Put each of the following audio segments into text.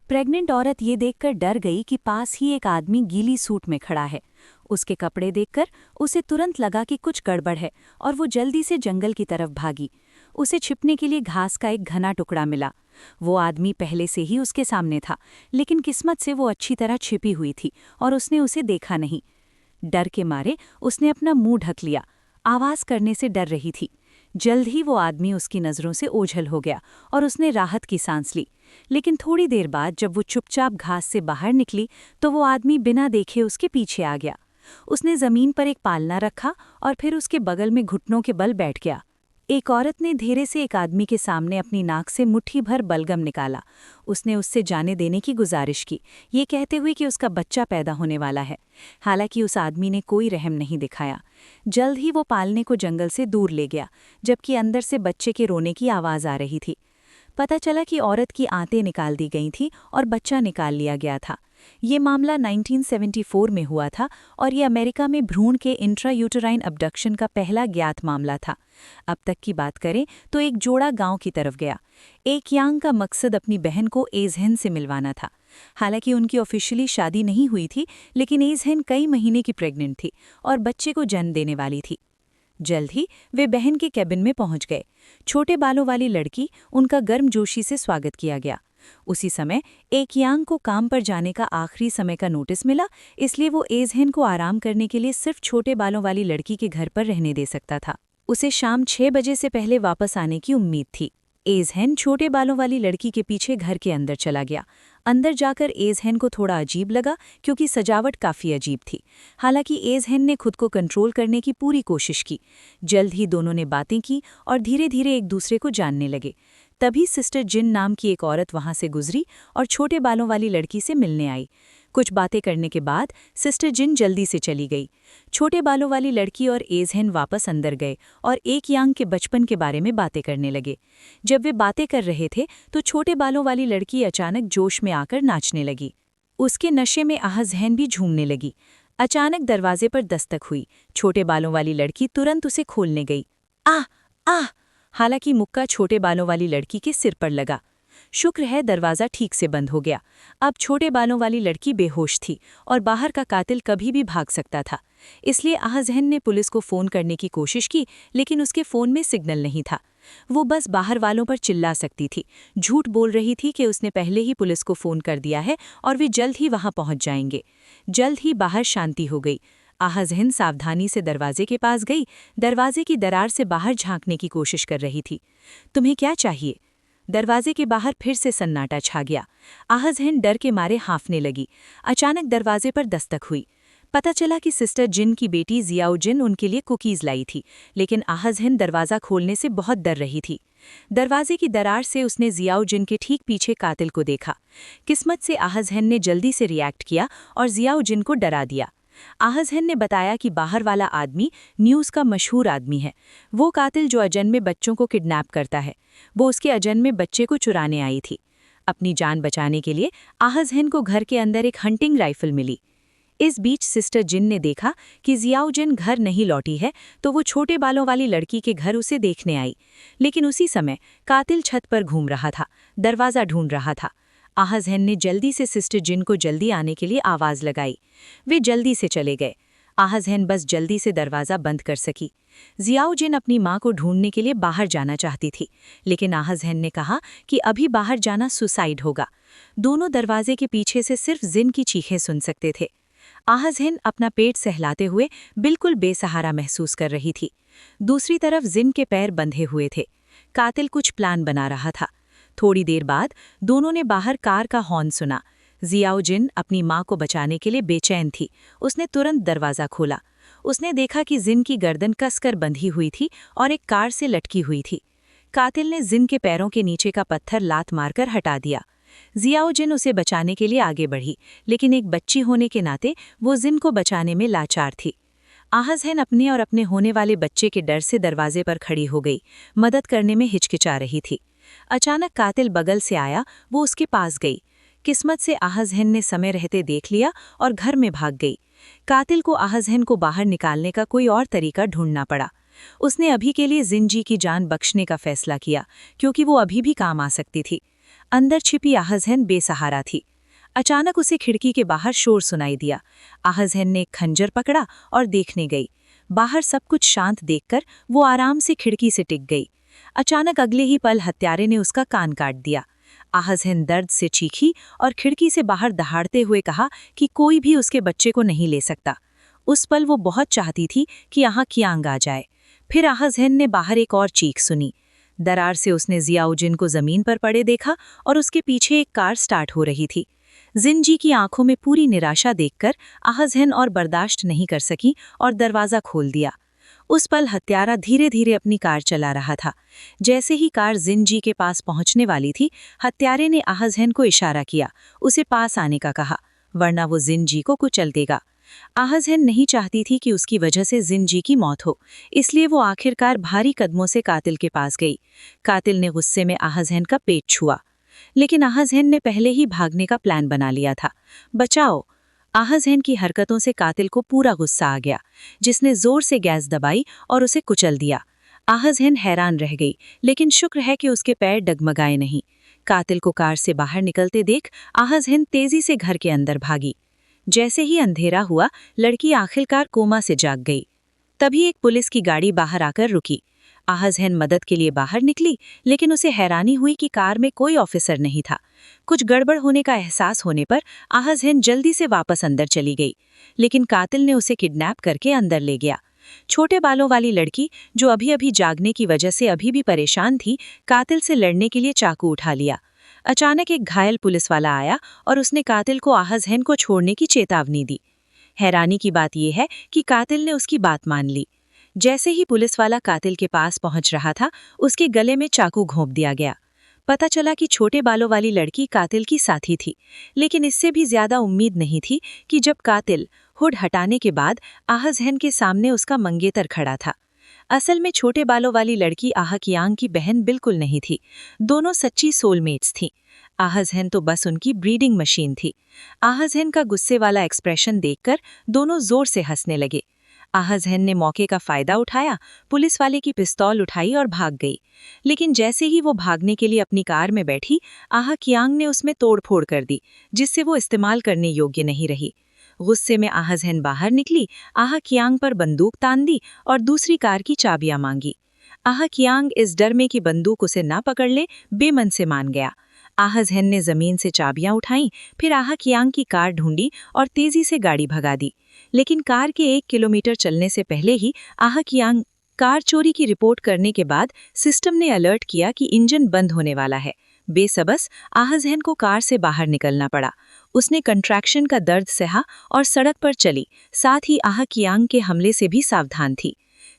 Pregnant औरत ये देखकर डर गई कि पास ही एक आदमी गीली सूट में खड़ा है। उसके कपड़े देखकर उसे तुरंत लगा कि कुछ गड़बड़ है और वो जल्दी से जंगल की तरफ भागी। उसे छिपने के लिए घास का एक घना टुकड़ा मिला। वो आदमी पहले से ही उसके सामने था, लेकिन किस्मत से वो अच्छी तरह छिपी हुई थी और उसने उसे देखा नहीं। डर के मारे उसने अपना मुंह ढक लिया। आवाज करने से डर रही थी। जल्द ही वो आदमी उसकी नज़रों से ओझल हो गया और उसने राहत की सांस ली। लेकिन थोड़ी देर बाद जब वो चुपचाप घास से बाहर निकली तो वो आदमी बिना देखे उसके पीछे आ गया। उसने ज़मीन पर एक पालना रखा और फिर उसके बगल में घुटनों के बल बैठ गया। एक औरत ने धीरे से एक आदमी के सामने अपनी नाक से मुट्ठी भर बलगम निकाला। उसने उससे जाने देने की गुजारिश की, ये कहते हुए कि उसका बच्चा पैदा होने वाला है। हालांकि उस आदमी ने कोई रहम नहीं दिखाया। जल्द ही वो पालने को जंगल से दूर ले गया, जबकि अंदर से बच्चे के रोने की आवाज़ आ रही थी। पता चला कि औरत की आंतें निकाल दी गई थीं और बच्चा निकाल लिया गया था। ये मामला 1974 में हुआ था और ये अमेरिका में भ्रूण के इंट्रायूटेराइन अबडक्शन का पहला ज्ञात मामला था। अब तक की बात करें तो एक जोड़ा गांव की तरफ गया। एक यांग का मकसद अपनी बहन को एजहेन से मिलवाना था। हालांकि उनकी ऑफिशियली शादी नहीं हुई थी, लेकिन एजहेन कई महीने की प्रेग्नेंट थी और बच्चे को जन्म देने वाली थी। जल्द ही वे बहन के कैबिन में पहुंच गए। छोटे बालों वाली लड़की, उनका गर्मजोशी से स्वागत किया गया। उसी समय एक यांग को काम पर जाने का आखिरी समय का नोटिस मिला, इसलिए वो एजहेन को आराम करने के लिए सिर्फ छोटे बालों वाली लड़की के घर पर रहने दे सकता था। उसे शाम 6 बजे से पहले वापस आने की उम्मीद थी। एजहेन छोटे बालों वाली लड़की के पीछे घर के अंदर चला गया। अंदर जाकर एजहेन को थोड़ा अजीब लगा, क्योंकि सजावट काफ़ी अजीब थी। हालांकि एजहेन ने खुद को कंट्रोल करने की पूरी कोशिश की। जल्द ही दोनों ने बातें की और धीरे धीरे एक दूसरे को जानने लगे। तभी सिस्टर जिन नाम की एक औरत वहां से गुजरी और छोटे बालों वाली लड़की से मिलने आई। कुछ बातें करने के बाद सिस्टर जिन जल्दी से चली गई। छोटे बालों वाली लड़की और एजहेन वापस अंदर गए और एक यांग के बचपन के बारे में बातें करने लगे। जब वे बातें कर रहे थे तो छोटे बालों वाली लड़की अचानक जोश में आकर नाचने लगी। उसके नशे में आहजहन भी झूमने लगी। अचानक दरवाजे पर दस्तक हुई। छोटे बालों वाली लड़की तुरंत उसे खोलने गई। आह आह! हालांकि मुक्का छोटे बालों वाली लड़की के सिर पर लगा। शुक्र है दरवाज़ा ठीक से बंद हो गया। अब छोटे बालों वाली लड़की बेहोश थी और बाहर का कातिल कभी भी भाग सकता था। इसलिए आहजहन ने पुलिस को फ़ोन करने की कोशिश की, लेकिन उसके फ़ोन में सिग्नल नहीं था। वो बस बाहर वालों पर चिल्ला सकती थी, झूठ बोल रही थी कि उसने पहले ही पुलिस को फ़ोन कर दिया है और वे जल्द ही वहाँ पहुँच जाएंगे। जल्द ही बाहर शांति हो गई। आहजहन सावधानी से दरवाजे के पास गई, दरवाजे की दरार से बाहर झांकने की कोशिश कर रही थी। तुम्हें क्या चाहिए? दरवाजे के बाहर फिर से सन्नाटा छा गया। आहजहन डर के मारे हाँफने लगी। अचानक दरवाजे पर दस्तक हुई। पता चला कि सिस्टर जिन की बेटी जियाओ जिन उनके लिए कुकीज़ लाई थी, लेकिन आहजहन दरवाज़ा खोलने से बहुत डर रही थी। दरवाजे की दरार से उसने जियाओ जिन के ठीक पीछे कातिल को देखा। किस्मत से आहजहन ने जल्दी से रिएक्ट किया और जियाओ जिन को डरा दिया। आहजहन ने बताया कि बाहर वाला आदमी न्यूज़ का मशहूर आदमी है, वो कातिल जो अजन्मे बच्चों को किडनैप करता है। वो उसके अजन्मे बच्चे को चुराने आई थी। अपनी जान बचाने के लिए आहजहन को घर के अंदर एक हंटिंग राइफल मिली। इस बीच सिस्टर जिन ने देखा कि जियाओ जिन घर नहीं लौटी है, तो वो छोटे बालों वाली लड़की के घर उसे देखने आई। लेकिन उसी समय कातिल छत पर घूम रहा था, दरवाज़ा ढूंढ रहा था। आहजहन ने जल्दी से सिस्टर जिन को जल्दी आने के लिए आवाज़ लगाई। वे जल्दी से चले गए। आहजहन बस जल्दी से दरवाज़ा बंद कर सकी। जियाओ जिन अपनी माँ को ढूंढने के लिए बाहर जाना चाहती थी, लेकिन आहजहन ने कहा कि अभी बाहर जाना सुसाइड होगा। दोनों दरवाजे के पीछे से सिर्फ जिन की चीखें सुन सकते थे। आहजहन अपना पेट सहलाते हुए बिल्कुल बेसहारा महसूस कर रही थी। दूसरी तरफ जिन के पैर बंधे हुए थे। कातिल कुछ प्लान बना रहा था। थोड़ी देर बाद दोनों ने बाहर कार का हॉर्न सुना। जियाओ जिन अपनी माँ को बचाने के लिए बेचैन थी। उसने तुरंत दरवाज़ा खोला। उसने देखा कि जिन की गर्दन कसकर बंधी हुई थी और एक कार से लटकी हुई थी। कातिल ने जिन के पैरों के नीचे का पत्थर लात मारकर हटा दिया। जियाओ जिन उसे बचाने के लिए आगे बढ़ी, लेकिन एक बच्ची होने के नाते वो जिन को बचाने में लाचार थी। आहजहन अपने और अपने होने वाले बच्चे के डर से दरवाजे पर खड़ी हो गई, मदद करने में हिचकिचा रही थी। अचानक कातिल बगल से आया, वो उसके पास गई। किस्मत से आहजहन ने समय रहते देख लिया और घर में भाग गई। कातिल को आहजहन को बाहर निकालने का कोई और तरीका ढूंढना पड़ा। उसने अभी के लिए जिन जी की जान बख्शने का फैसला किया, क्योंकि वो अभी भी काम आ सकती थी। अंदर छिपी आहजहन बेसहारा थी। अचानक उसे खिड़की के बाहर शोर सुनाई दिया। आहजहन ने एक खंजर पकड़ा और देखने गई। बाहर सब कुछ शांत देखकर वो आराम से खिड़की से टिक गई। अचानक अगले ही पल हत्यारे ने उसका कान काट दिया। आहजहन दर्द से चीखी और खिड़की से बाहर दहाड़ते हुए कहा कि कोई भी उसके बच्चे को नहीं ले सकता। उस पल वो बहुत चाहती थी कि यहाँ कियांग आ जाए। फिर आहजहन ने बाहर एक और चीख सुनी। दरार से उसने जियाउजिन को जमीन पर पड़े देखा और उसके पीछे एक कार स्टार्ट हो रही थी। जिनजी की आंखों में पूरी निराशा देखकर आहजहन और बर्दाश्त नहीं कर सकी और दरवाजा खोल दिया। उस पल हत्यारा धीरे धीरे अपनी कार चला रहा था। जैसे ही कार जिनजी के पास पहुंचने वाली थी, हत्यारे ने आहजहन को इशारा किया, उसे पास आने का कहा, वरना वो जिनजी को कुचल देगा। आहजहन नहीं चाहती थी कि उसकी वजह से जिनजी की मौत हो, इसलिए वो आखिरकार भारी कदमों से कातिल के पास गई। कातिल ने गुस्से में आहजहन का पेट छुआ, लेकिन आहजहन ने पहले ही भागने का प्लान बना लिया था। बचाओ! आहजहन की हरकतों से कातिल को पूरा गुस्सा आ गया, जिसने जोर से गैस दबाई और उसे कुचल दिया। आहजहन हैरान रह गई, लेकिन शुक्र है कि उसके पैर डगमगाए नहीं। कातिल को कार से बाहर निकलते देख आहजहन तेजी से घर के अंदर भागी। जैसे ही अंधेरा हुआ, लड़की आखिरकार कोमा से जाग गई। तभी एक पुलिस की गाड़ी बाहर आकर रुकी। आहजहन मदद के लिए बाहर निकली, लेकिन उसे हैरानी हुई कि कार में कोई ऑफिसर नहीं था। कुछ गड़बड़ होने का एहसास होने पर आहजहन जल्दी से वापस अंदर चली गई, लेकिन कातिल ने उसे किडनैप करके अंदर ले गया। छोटे बालों वाली लड़की, जो अभी जागने की वजह से अभी भी परेशान थी, कातिल से लड़ने के लिए चाकू उठा लिया। अचानक एक घायल पुलिस वाला आया और उसने कातिल को आहजहन को छोड़ने की चेतावनी दी। हैरानी की बात यह है कि कातिल ने उसकी बात मान ली। जैसे ही पुलिस वाला कातिल के पास पहुंच रहा था, उसके गले में चाकू घोंप दिया गया। पता चला कि छोटे बालों वाली लड़की कातिल की साथी थी, लेकिन इससे भी ज्यादा उम्मीद नहीं थी कि जब कातिल हुड हटाने के बाद आहजहन के सामने उसका मंगेतर खड़ा था। असल में छोटे बालों वाली लड़की आह कियांग की बहन बिल्कुल नहीं थी। दोनों सच्ची सोलमेट्स थीं। आहजहन तो बस उनकी ब्रीडिंग मशीन थी। आहजहन का गुस्से वाला एक्सप्रेशन देखकर दोनों जोर से हंसने लगे। आहजहन ने मौके का फायदा उठाया, पुलिस वाले की पिस्तौल उठाई और भाग गई। लेकिन जैसे ही वो भागने के लिए अपनी कार में बैठी, आह कियांग ने उसमें तोड़फोड़ कर दी, जिससे वो इस्तेमाल करने योग्य नहीं रही। गुस्से में आहजहन बाहर निकली, आह कियांग पर बंदूक तान दी और दूसरी कार की चाबियां मांगी। आह कियांग इस डर में कि बंदूक उसे ना पकड़ ले, बेमन से मान गया। आहजहन ने जमीन से चाबियां उठाईं, फिर आह कियांग की कार ढूंढी और तेजी से गाड़ी भगा दी। लेकिन कार के 1 किलोमीटर चलने से पहले ही आह कियांग कार चोरी की रिपोर्ट करने के बाद सिस्टम ने अलर्ट किया कि इंजन बंद होने वाला है। बेसबस आहजहन को कार से बाहर निकलना पड़ा। उसने कंट्रैक्शन का दर्द सहा और सड़क पर चली, साथ ही आह कियांग के हमले से भी सावधान थी।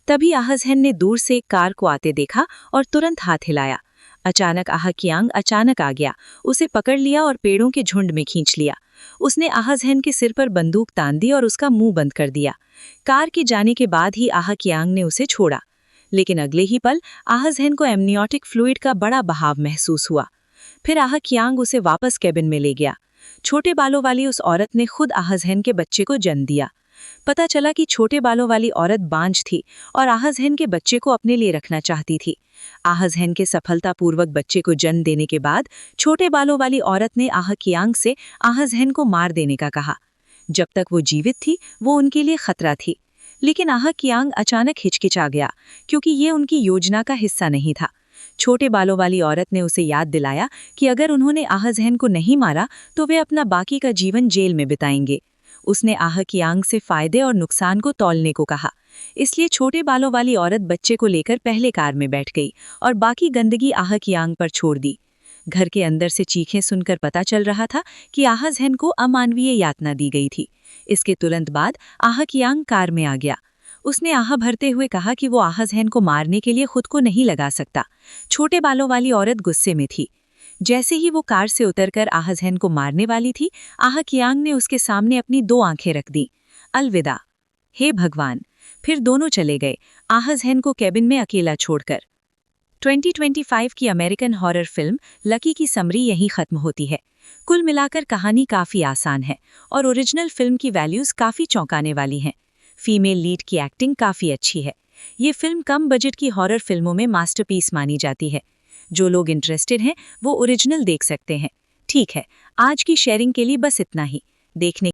तभी आहजहन ने दूर से एक कार को आते देखा और तुरंत हाथ हिलाया। अचानक आह कियांग अचानक आ गया, उसे पकड़ लिया और पेड़ों के झुंड में खींच लिया। उसने आहजहन के सिर पर बंदूक तान दी और उसका मुंह बंद कर दिया। कार के जाने के बाद ही आह कियांग ने उसे छोड़ा, लेकिन अगले ही पल आहजहन को एमनियोटिक फ्लूइड का बड़ा बहाव महसूस हुआ। फिर आह कियांग उसे वापस कैबिन में ले गया। छोटे बालों वाली उस औरत ने खुद आहजहन के बच्चे को जन्म दिया। पता चला कि छोटे बालों वाली औरत बांझ थी और आहजहन के बच्चे को अपने लिए रखना चाहती थी। आहजहन के सफलतापूर्वक बच्चे को जन्म देने के बाद छोटे बालों वाली औरत ने आह कियांग से आहजहन को मार देने का कहा। जब तक वो जीवित थी, वो उनके लिए खतरा थी। लेकिन आह कियांग अचानक हिचकिचा गया, क्योंकि ये उनकी योजना का हिस्सा नहीं था। छोटे बालों वाली औरत ने उसे याद दिलाया कि अगर उन्होंने आहजहन को नहीं मारा तो वे अपना बाकी का जीवन जेल में बिताएंगे। उसने आह कियांग से फायदे और नुकसान को तौलने को कहा। इसलिए छोटे बालों वाली औरत बच्चे को लेकर पहले कार में बैठ गई और बाकी गंदगी आह कियांग पर छोड़ दी। घर के अंदर से चीखें सुनकर पता चल रहा था कि आहजहन को अमानवीय यातना दी गई थी। इसके तुरंत बाद आह कियांग कार में आ गया। उसने आह भरते हुए कहा कि वो आहजहन को मारने के लिए खुद को नहीं लगा सकता। छोटे बालों वाली औरत गुस्से में थी। जैसे ही वो कार से उतरकर आहजहन को मारने वाली थी, आह कियांग ने उसके सामने अपनी 2 आंखें रख दी। अलविदा, हे भगवान। फिर दोनों चले गए, आहजहन को कैबिन में अकेला छोड़कर। 2025 की अमेरिकन हॉरर फिल्म लकी की समरी यहीं खत्म होती है। कुल मिलाकर कहानी काफी आसान है और ओरिजिनल फिल्म की वैल्यूज काफी चौंकाने वाली हैं। फीमेल लीड की एक्टिंग काफी अच्छी है। ये फिल्म कम बजट की हॉरर फिल्मों में मास्टरपीस मानी जाती है। जो लोग इंटरेस्टेड हैं वो ओरिजिनल देख सकते हैं। ठीक है, आज की शेयरिंग के लिए बस इतना ही। देखने